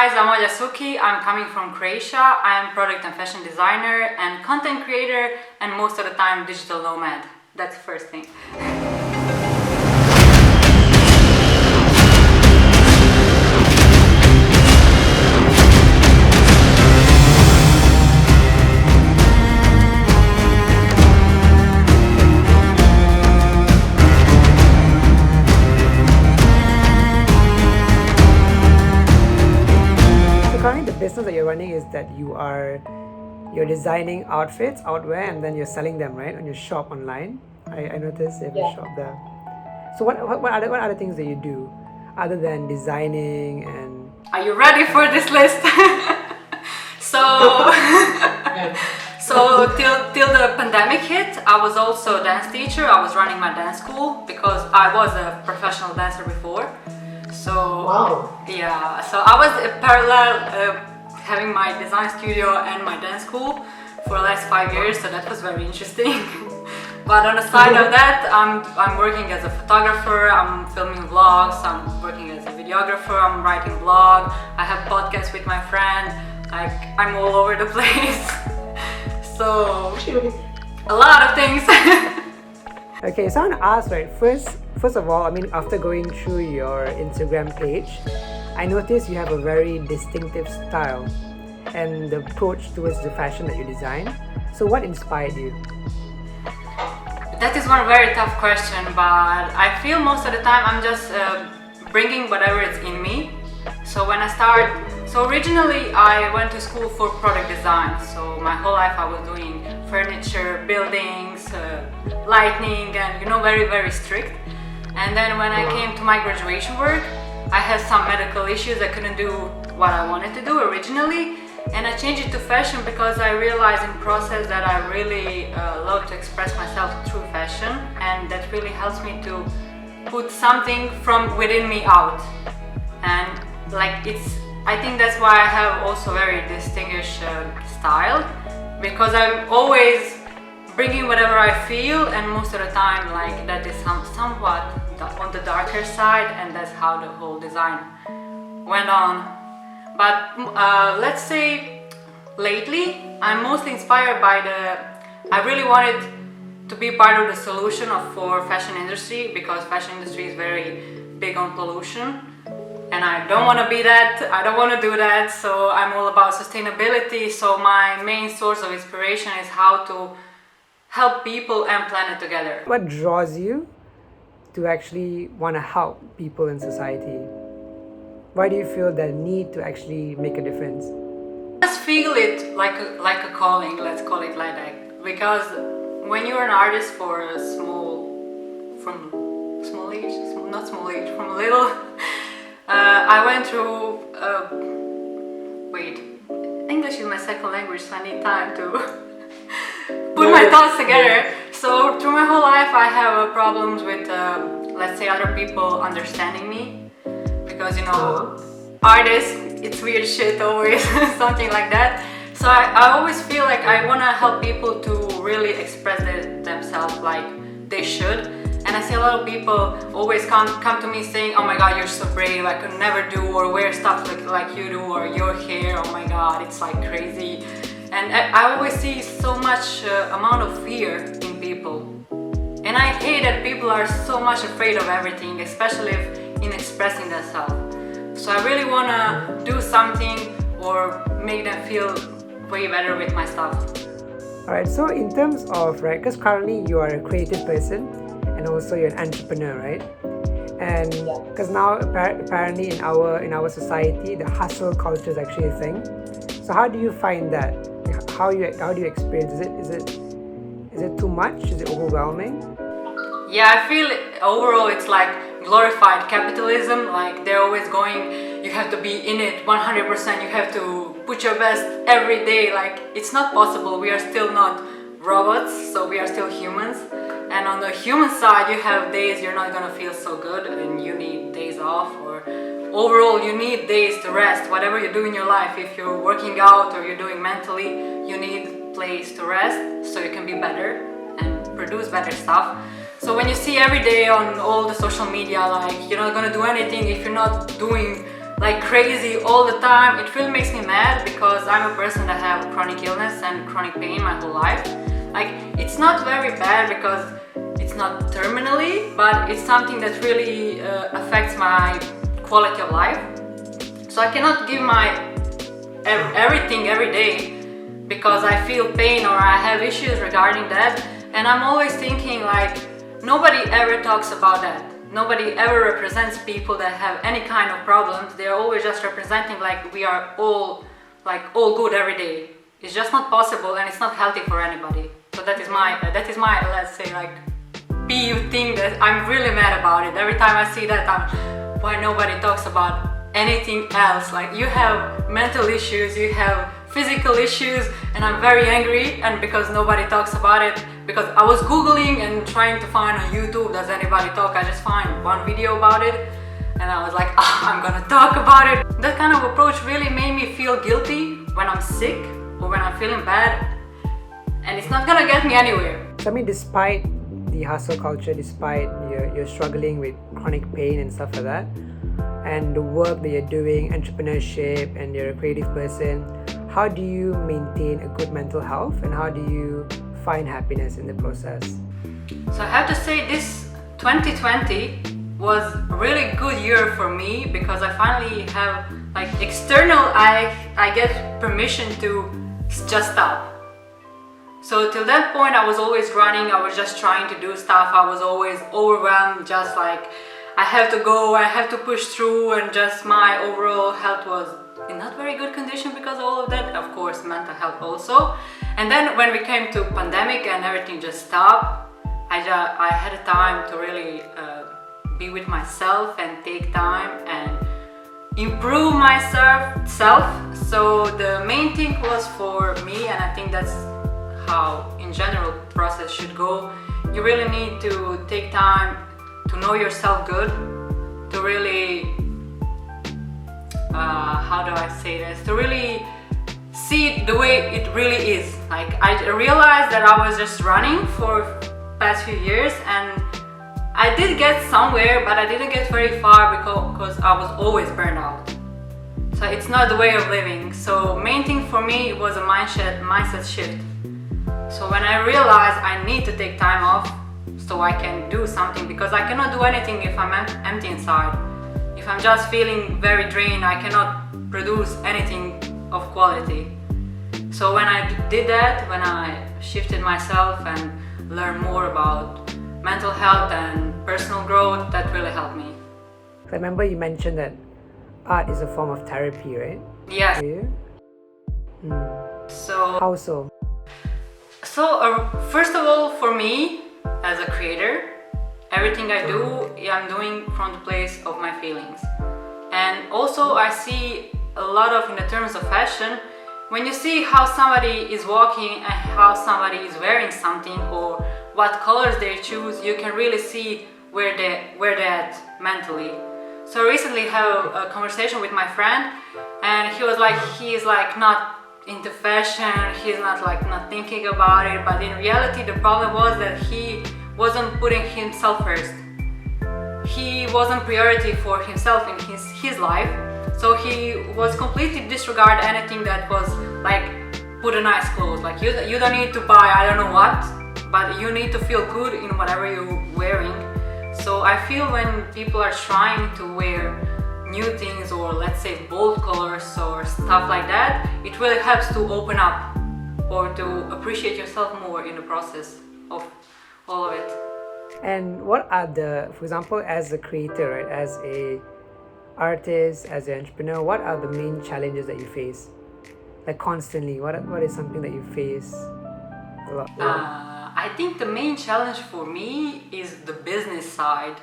guys, I'm Olya Sookie. I'm coming from Croatia. I am product and fashion designer and content creator, and most of the time digital nomad. That's the first thing. Currently, the business that you're running is that you're designing outfits, outwear, and then you're selling them, right, on your shop online. I noticed you have a shop there. So what other things do you do other than designing and? Are you ready for this list? So till the pandemic hit, I was also a dance teacher. I was running my dance school because I was a professional dancer before. So wow. Yeah, so I was parallel having my design studio and my dance school for the last 5 years, so that was very interesting. But on the side of that, I'm working as a photographer, I'm filming vlogs, I'm working as a videographer, I'm writing blog, I have podcasts with my friend, like I'm all over the place. So a lot of things. Okay, so I want to ask, right, first of all, I mean, after going through your Instagram page, I noticed you have a very distinctive style and the approach towards the fashion that you design. So what inspired you? That is one very tough question, but I feel most of the time I'm just bringing whatever is in me. So originally I went to school for product design. So my whole life I was doing furniture, buildings, lighting, and very, very strict. And then when I came to my graduation work, I had some medical issues. I couldn't do what I wanted to do originally. And I changed it to fashion because I realized in process that I really love to express myself through fashion, and that really helps me to put something from within me out. And I think that's why I have also very distinguished style, because I'm always bringing whatever I feel, and most of the time that is somewhat on the darker side, and that's how the whole design went on. But let's say lately I'm mostly inspired by I really wanted to be part of the solution for fashion industry, because fashion industry is very big on pollution, and I don't want to be that, I don't want to do that, so I'm all about sustainability. So my main source of inspiration is how to help people and planet together. What draws you to actually want to help people in society? Why do you feel the need to actually make a difference? I just feel it like a calling, let's call it like that. Because when you're an artist from little, I went through, English is my second language, so I need time to put my thoughts together. So through my whole life I have problems with, let's say, other people understanding me. Because artists, it's weird shit always, something like that. So I always feel like I want to help people to really express themselves like they should. And I see a lot of people always come to me saying, oh my god, you're so brave, I could never do or wear stuff like you do, or your hair, oh my god, it's like crazy. And I always see so much amount of fear in people. And I hate that people are so much afraid of everything, especially in expressing themselves. So I really want to do something or make them feel way better with my stuff. Alright, so in terms of, right, because currently you are a creative person and also you're an entrepreneur, right? And because now apparently in our society, the hustle culture is actually a thing. So how do you find that? How do you experience? Is it too much? Is it overwhelming? Yeah, I feel overall it's like glorified capitalism. Like they're always going, you have to be in it 100%, you have to put your best every day. Like it's not possible. We are still not robots, so we are still humans. And on the human side, you have days you're not gonna feel so good and you need days off, or overall you need days to rest. Whatever you do in your life, if you're working out or you're doing mentally, you need place to rest so you can be better and produce better stuff. So when you see every day on all the social media, like you're not gonna do anything if you're not doing like crazy all the time, it really makes me mad, because I'm a person that have chronic illness and chronic pain my whole life. Like, it's not very bad because it's not terminally, but it's something that really affects my quality of life. So I cannot give my everything every day because I feel pain or I have issues regarding that. And I'm always thinking, like, nobody ever talks about that. Nobody ever represents people that have any kind of problems. They're always just representing like we are all good every day. It's just not possible, and it's not healthy for anybody. So that is my let's say, like, peeve thing that I'm really mad about it. Every time I see that, why nobody talks about anything else. Like, you have mental issues, you have physical issues, and I'm very angry, and because nobody talks about it. Because I was googling and trying to find on YouTube, does anybody talk? I just find one video about it, and I was like, I'm gonna talk about it. That kind of approach really made me feel guilty when I'm sick or when I'm feeling bad, and it's not gonna get me anywhere. So I mean, despite the hustle culture, despite you're struggling with chronic pain and stuff like that, and the work that you're doing, entrepreneurship, and you're a creative person, how do you maintain a good mental health, and how do you find happiness in the process? So I have to say, this 2020 was a really good year for me, because I finally have, like, external, I get permission to just stop. So till that point I was always running, I was just trying to do stuff, I was always overwhelmed, just like I have to go, I have to push through, and just my overall health was in not very good condition because of all of that. Of course, mental health also. And then when we came to pandemic and everything just stopped, I had a time to really be with myself and take time and improve myself. So the main thing was for me, and I think that's how in general process should go. You really need to take time to know yourself good, to really how do I say this, to really see it the way it really is. Like, I realized that I was just running for past few years, and I did get somewhere, but I didn't get very far because I was always burned out. So it's not the way of living. So main thing for me was a mindset shift. So when I realized I need to take time off so I can do something, because I cannot do anything if I'm empty inside. If I'm just feeling very drained, I cannot produce anything of quality. So when I did that, when I shifted myself and learned more about mental health and personal growth, that really helped me. I remember you mentioned that art is a form of therapy, right? Yes. For you? So how so? So first of all, for me as a creator, everything I do, I'm doing from the place of my feelings. And also I see a lot of, in the terms of fashion, when you see how somebody is walking and how somebody is wearing something or what colors they choose, you can really see where they're at mentally. So I recently had a conversation with my friend, and he was like, he's like not into fashion, he's not thinking about it, but in reality the problem was that he wasn't putting himself first. He wasn't priority for himself in his life, so he was completely disregard anything that was like put a nice clothes. Like, you don't need to buy I don't know what, but you need to feel good in whatever you're wearing. So I feel when people are trying to wear new things, or let's say bold colors or stuff like that, it really helps to open up or to appreciate yourself more in the process of all of it. And what are the, for example, as a creator, right, as a artist, as an entrepreneur, what are the main challenges that you face? Like constantly, what is something that you face a lot? I think the main challenge for me is the business side.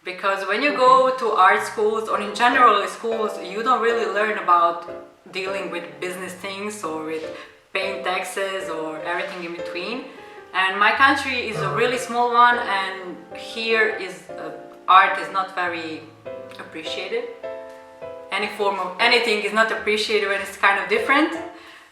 Because when you go to art schools or in general schools, you don't really learn about dealing with business things or with paying taxes or everything in between. And my country is a really small one, and here is art is not very appreciated. Any form of anything is not appreciated when it's kind of different.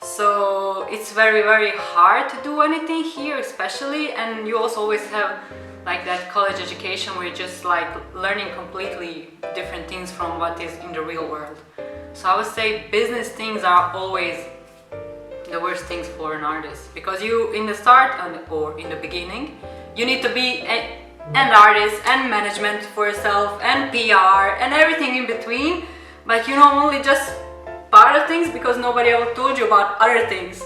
So it's very, very hard to do anything here, especially, and you also always have like that college education where you're just like learning completely different things from what is in the real world. So I would say business things are always the worst things for an artist, because you in the start or in the beginning you need to be an artist and management for yourself and PR and everything in between, but you know only just part of things because nobody ever told you about other things.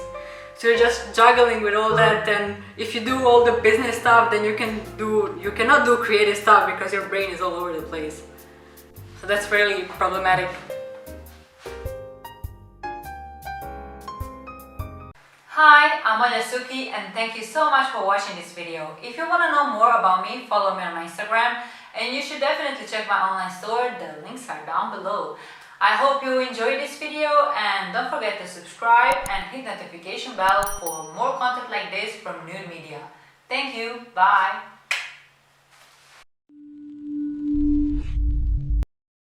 So you're just juggling with all that, and if you do all the business stuff, then you cannot do creative stuff because your brain is all over the place. So that's really problematic. Hi, I'm Olya Sookie and thank you so much for watching this video. If you want to know more about me, follow me on my Instagram, and you should definitely check my online store, the links are down below. I hope you enjoyed this video, and don't forget to subscribe and hit the notification bell for more content like this from Nude Media. Thank you, bye!